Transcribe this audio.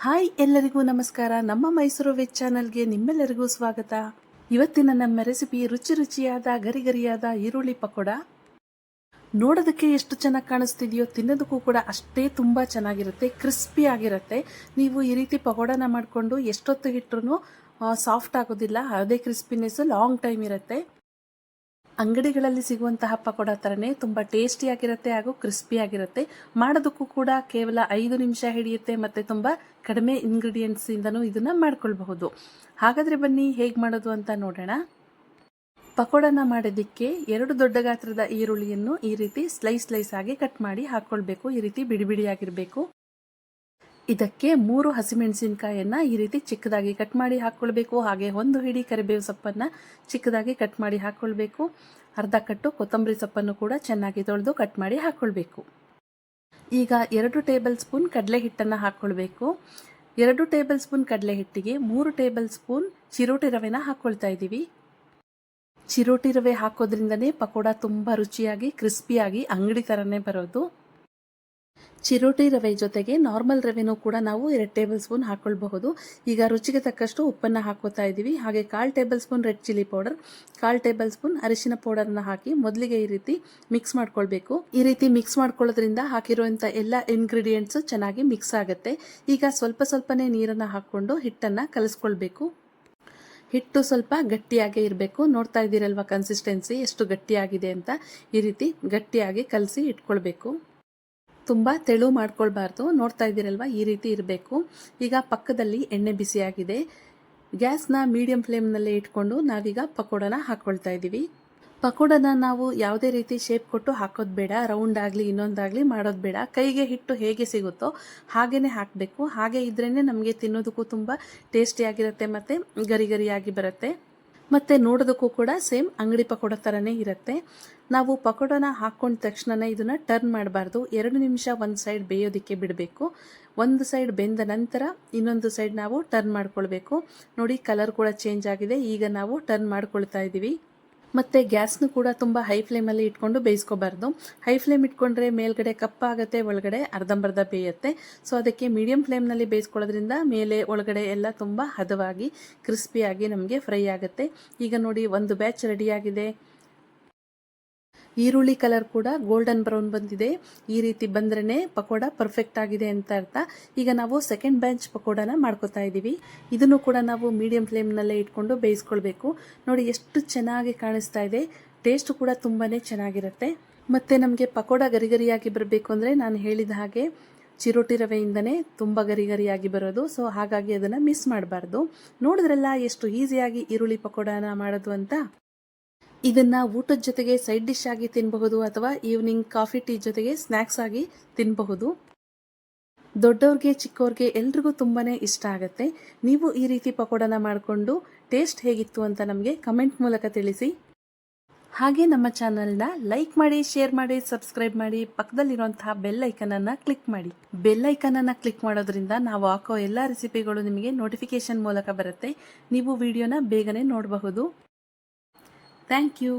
Hi ಎಲ್ಲರಿಗೂ ನಮಸ್ಕಾರ. ನಮ್ಮ ಮೈಸೂರು ವೆಜ್ ಚಾನಲ್ಗೆ ನಿಮ್ಮೆಲ್ಲರಿಗೂ ಸ್ವಾಗತ. ಇವತ್ತಿನ ನಮ್ಮ ರೆಸಿಪಿ ರುಚಿಯಾದ ಗರಿಗರಿಯಾದ ಈರುಳ್ಳಿ ಪಕೋಡ. ನೋಡೋದಕ್ಕೆ ಎಷ್ಟು ಚೆನ್ನಾಗಿ ಕಾಣಿಸ್ತಿದೆಯೋ ತಿನ್ನೋದಕ್ಕೂ ಕೂಡ ಅಷ್ಟೇ ತುಂಬ ಚೆನ್ನಾಗಿರುತ್ತೆ, ಕ್ರಿಸ್ಪಿ ಆಗಿರುತ್ತೆ. ನೀವು ಈ ರೀತಿ ಪಕೋಡನ ಮಾಡಿಕೊಂಡು ಎಷ್ಟೊತ್ತು ಇಟ್ಟರೂ ಸಾಫ್ಟ್ ಆಗೋದಿಲ್ಲ, ಅದೇ ಕ್ರಿಸ್ಪಿನೆಸ್ ಲಾಂಗ್ ಟೈಮ್ ಇರುತ್ತೆ. ಅಂಗಡಿಗಳಲ್ಲಿ ಸಿಗುವಂತಹ ಪಕೋಡ ಥರನೇ ತುಂಬ ಟೇಸ್ಟಿಯಾಗಿರುತ್ತೆ ಹಾಗೂ ಕ್ರಿಸ್ಪಿಯಾಗಿರುತ್ತೆ. ಮಾಡೋದಕ್ಕೂ ಕೂಡ ಕೇವಲ 5 ನಿಮಿಷ ಹಿಡಿಯುತ್ತೆ ಮತ್ತು ತುಂಬ ಕಡಿಮೆ ಇಂಗ್ರೀಡಿಯೆಂಟ್ಸಿಂದನೂ ಇದನ್ನು ಮಾಡ್ಕೊಳ್ಬಹುದು. ಹಾಗಾದರೆ ಬನ್ನಿ ಹೇಗೆ ಮಾಡೋದು ಅಂತ ನೋಡೋಣ. ಪಕೋಡನ ಮಾಡೋದಕ್ಕೆ 2 ದೊಡ್ಡ ಗಾತ್ರದ ಈರುಳ್ಳಿಯನ್ನು ಈ ರೀತಿ ಸ್ಲೈಸ್ ಆಗಿ ಕಟ್ ಮಾಡಿ ಹಾಕ್ಕೊಳ್ಬೇಕು. ಈ ರೀತಿ ಬಿಡಿಯಾಗಿರಬೇಕು. ಇದಕ್ಕೆ 3 ಹಸಿಮೆಣಸಿನಕಾಯಿಯನ್ನು ಈ ರೀತಿ ಚಿಕ್ಕದಾಗಿ ಕಟ್ ಮಾಡಿ ಹಾಕ್ಕೊಳ್ಬೇಕು. ಹಾಗೆ 1 ಹಿಡಿ ಕರಿಬೇವು ಸೊಪ್ಪನ್ನು ಚಿಕ್ಕದಾಗಿ ಕಟ್ ಮಾಡಿ ಹಾಕ್ಕೊಳ್ಬೇಕು. ಅರ್ಧ ಕಟ್ಟು ಕೊತ್ತಂಬರಿ ಸೊಪ್ಪನ್ನು ಕೂಡ ಚೆನ್ನಾಗಿ ತೊಳೆದು ಕಟ್ ಮಾಡಿ ಹಾಕ್ಕೊಳ್ಬೇಕು. ಈಗ 2 ಟೇಬಲ್ ಸ್ಪೂನ್ ಕಡಲೆ ಹಿಟ್ಟನ್ನು ಹಾಕ್ಕೊಳ್ಬೇಕು. 2 ಟೇಬಲ್ ಸ್ಪೂನ್ ಕಡಲೆ ಹಿಟ್ಟಿಗೆ 3 ಟೇಬಲ್ ಸ್ಪೂನ್ ಚಿರೋಟಿ ರವೆನ ಹಾಕ್ಕೊಳ್ತಾ ಇದ್ದೀವಿ. ಚಿರೋಟಿ ರವೆ ಹಾಕೋದ್ರಿಂದನೇ ಪಕೋಡ ತುಂಬ ರುಚಿಯಾಗಿ ಕ್ರಿಸ್ಪಿಯಾಗಿ ಅಂಗಡಿ ಥರನೇ ಬರೋದು. ಚಿರೋಟಿ ರವೆ ಜೊತೆಗೆ ನಾರ್ಮಲ್ ರವೆನೂ ಕೂಡ ನಾವು 2 ಟೇಬಲ್ ಸ್ಪೂನ್ ಹಾಕ್ಕೊಳ್ಬಹುದು. ಈಗ ರುಚಿಗೆ ತಕ್ಕಷ್ಟು ಉಪ್ಪನ್ನು ಹಾಕೋತಾ ಇದ್ದೀವಿ. ಹಾಗೆ 1/4 table spoon red chilli powder, 1/4 table spoon ಅರಿಶಿನ ಪೌಡರ್ನ ಹಾಕಿ ಮೊದಲಿಗೆ ಈ ರೀತಿ ಮಿಕ್ಸ್ ಮಾಡ್ಕೊಳ್ಬೇಕು. ಈ ರೀತಿ ಮಿಕ್ಸ್ ಮಾಡ್ಕೊಳ್ಳೋದ್ರಿಂದ ಹಾಕಿರುವಂಥ ಎಲ್ಲ ಇಂಗ್ರೀಡಿಯೆಂಟ್ಸು ಚೆನ್ನಾಗಿ ಮಿಕ್ಸ್ ಆಗುತ್ತೆ. ಈಗ ಸ್ವಲ್ಪನೇ ನೀರನ್ನು ಹಾಕ್ಕೊಂಡು ಹಿಟ್ಟನ್ನು ಕಲಿಸ್ಕೊಳ್ಬೇಕು. ಹಿಟ್ಟು ಸ್ವಲ್ಪ ಗಟ್ಟಿಯಾಗೇ ಇರಬೇಕು. ನೋಡ್ತಾ ಇದ್ದೀರಲ್ವ ಕನ್ಸಿಸ್ಟೆನ್ಸಿ ಎಷ್ಟು ಗಟ್ಟಿಯಾಗಿದೆ ಅಂತ. ಈ ರೀತಿ ಗಟ್ಟಿಯಾಗಿ ಕಲಸಿ ಇಟ್ಕೊಳ್ಬೇಕು. ತುಂಬ ತೆಳು ಮಾಡ್ಕೊಳ್ಬಾರ್ದು. ನೋಡ್ತಾ ಇದ್ದೀರಲ್ವ ಈ ರೀತಿ ಇರಬೇಕು. ಈಗ ಪಕ್ಕದಲ್ಲಿ ಎಣ್ಣೆ ಬಿಸಿಯಾಗಿದೆ. ಗ್ಯಾಸ್ನ ಮೀಡಿಯಂ ಫ್ಲೇಮ್ನಲ್ಲೇ ಇಟ್ಕೊಂಡು ನಾವೀಗ ಪಕೋಡನ ಹಾಕ್ಕೊಳ್ತಾ ಇದ್ದೀವಿ. ಪಕೋಡನ ನಾವು ಯಾವುದೇ ರೀತಿ ಶೇಪ್ ಕೊಟ್ಟು ಹಾಕೋದು ಬೇಡ. ರೌಂಡ್ ಆಗಲಿ ಇನ್ನೊಂದಾಗಲಿ ಮಾಡೋದು ಬೇಡ. ಕೈಗೆ ಹಿಟ್ಟು ಹೇಗೆ ಸಿಗುತ್ತೋ ಹಾಗೇ ಹಾಕಬೇಕು. ಹಾಗೆ ಇದ್ರೇ ನಮಗೆ ತಿನ್ನೋದಕ್ಕೂ ತುಂಬ ಟೇಸ್ಟಿಯಾಗಿರುತ್ತೆ ಮತ್ತು ಗರಿಯಾಗಿ ಬರುತ್ತೆ. ಮತ್ತು ನೋಡೋದಕ್ಕೂ ಕೂಡ ಸೇಮ್ ಅಂಗಡಿ ಪಕೋಡ ಥರನೇ ಇರುತ್ತೆ. ನಾವು ಪಕೋಡನ ಹಾಕ್ಕೊಂಡ ತಕ್ಷಣ ಇದನ್ನು ಟರ್ನ್ ಮಾಡಬಾರ್ದು. 2 ನಿಮಿಷ ಒಂದು ಸೈಡ್ ಬೇಯೋದಕ್ಕೆ ಬಿಡಬೇಕು. ಒಂದು ಸೈಡ್ ಬೆಂದ ನಂತರ ಇನ್ನೊಂದು ಸೈಡ್ ನಾವು ಟರ್ನ್ ಮಾಡ್ಕೊಳ್ಬೇಕು. ನೋಡಿ ಕಲರ್ ಕೂಡ ಚೇಂಜ್ ಆಗಿದೆ. ಈಗ ನಾವು ಟರ್ನ್ ಮಾಡ್ಕೊಳ್ತಾ ಇದ್ದೀವಿ. ಮತ್ತು ಗ್ಯಾಸ್ನು ಕೂಡ ತುಂಬ ಹೈ ಫ್ಲೇಮಲ್ಲಿ ಇಟ್ಕೊಂಡು ಬೇಯಿಸ್ಕೋಬಾರ್ದು. ಹೈ ಫ್ಲೇಮ್ ಇಟ್ಕೊಂಡ್ರೆ ಮೇಲ್ಗಡೆ ಕಪ್ಪಾಗುತ್ತೆ, ಒಳಗಡೆ ಅರ್ಧಂಬರ್ಧ ಬೇಯುತ್ತೆ. ಸೊ ಅದಕ್ಕೆ ಮೀಡಿಯಂ ಫ್ಲೇಮ್ನಲ್ಲಿ ಬೇಯಿಸ್ಕೊಳ್ಳೋದ್ರಿಂದ ಮೇಲೆ ಒಳಗಡೆ ಎಲ್ಲ ತುಂಬ ಹದವಾಗಿ ಕ್ರಿಸ್ಪಿಯಾಗಿ ನಮಗೆ ಫ್ರೈ ಆಗುತ್ತೆ. ಈಗ ನೋಡಿ ಒಂದು ಬ್ಯಾಚ್ ರೆಡಿಯಾಗಿದೆ. ಈರುಳ್ಳಿ ಕಲರ್ ಕೂಡ ಗೋಲ್ಡನ್ ಬ್ರೌನ್ ಬಂದಿದೆ. ಈ ರೀತಿ ಬಂದ್ರೇ ಪಕೋಡ ಪರ್ಫೆಕ್ಟ್ ಆಗಿದೆ ಅಂತ ಅರ್ಥ. ಈಗ ನಾವು ಸೆಕೆಂಡ್ ಬ್ಯಾಚ್ ಪಕೋಡನ ಮಾಡ್ಕೋತಾ ಇದ್ದೀವಿ. ಇದನ್ನು ಕೂಡ ನಾವು ಮೀಡಿಯಂ ಫ್ಲೇಮ್ನಲ್ಲೇ ಇಟ್ಕೊಂಡು ಬೇಯಿಸ್ಕೊಳ್ಬೇಕು. ನೋಡಿ ಎಷ್ಟು ಚೆನ್ನಾಗಿ ಕಾಣಿಸ್ತಾ ಇದೆ. ಟೇಸ್ಟ್ ಕೂಡ ತುಂಬಾ ಚೆನ್ನಾಗಿರುತ್ತೆ. ಮತ್ತು ನಮಗೆ ಪಕೋಡ ಗರಿಯಾಗಿ ಬರಬೇಕು ಅಂದರೆ ನಾನು ಹೇಳಿದ ಹಾಗೆ ಚಿರೋಟಿ ರವೆಯಿಂದನೇ ತುಂಬ ಗರಿಯಾಗಿ ಬರೋದು. ಸೊ ಹಾಗಾಗಿ ಅದನ್ನು ಮಿಸ್ ಮಾಡಬಾರ್ದು. ನೋಡಿದ್ರಲ್ಲ ಎಷ್ಟು ಈಸಿಯಾಗಿ ಈರುಳ್ಳಿ ಪಕೋಡನ ಮಾಡೋದು ಅಂತ. ಇದನ್ನು ಊಟದ ಜೊತೆಗೆ ಸೈಡ್ ಡಿಶ್ ಆಗಿ ತಿನ್ನಬಹುದು ಅಥವಾ ಈವ್ನಿಂಗ್ ಕಾಫಿ ಟೀ ಜೊತೆಗೆ ಸ್ನ್ಯಾಕ್ಸ್ ಆಗಿ ತಿನ್ನಬಹುದು. ದೊಡ್ಡವ್ರಿಗೆ ಚಿಕ್ಕವ್ರಿಗೆ ಎಲ್ರಿಗೂ ತುಂಬಾ ಇಷ್ಟ ಆಗುತ್ತೆ. ನೀವು ಈ ರೀತಿ ಪಕೋಡನ ಮಾಡಿಕೊಂಡು ಟೇಸ್ಟ್ ಹೇಗಿತ್ತು ಅಂತ ನಮಗೆ ಕಮೆಂಟ್ ಮೂಲಕ ತಿಳಿಸಿ. ಹಾಗೆ ನಮ್ಮ ಚಾನಲ್ನ ಲೈಕ್ ಮಾಡಿ, ಶೇರ್ ಮಾಡಿ, ಸಬ್ಸ್ಕ್ರೈಬ್ ಮಾಡಿ. ಪಕ್ಕದಲ್ಲಿರುವಂತಹ ಬೆಲ್ ಐಕನನ್ನು ಕ್ಲಿಕ್ ಮಾಡಿ. ಬೆಲ್ ಐಕನನ್ನು ಕ್ಲಿಕ್ ಮಾಡೋದ್ರಿಂದ ನಾವು ಹಾಕೋ ಎಲ್ಲ ರೆಸಿಪಿಗಳು ನಿಮಗೆ ನೋಟಿಫಿಕೇಶನ್ ಮೂಲಕ ಬರುತ್ತೆ. ನೀವು ವಿಡಿಯೋನ ಬೇಗನೆ ನೋಡಬಹುದು. Thank you.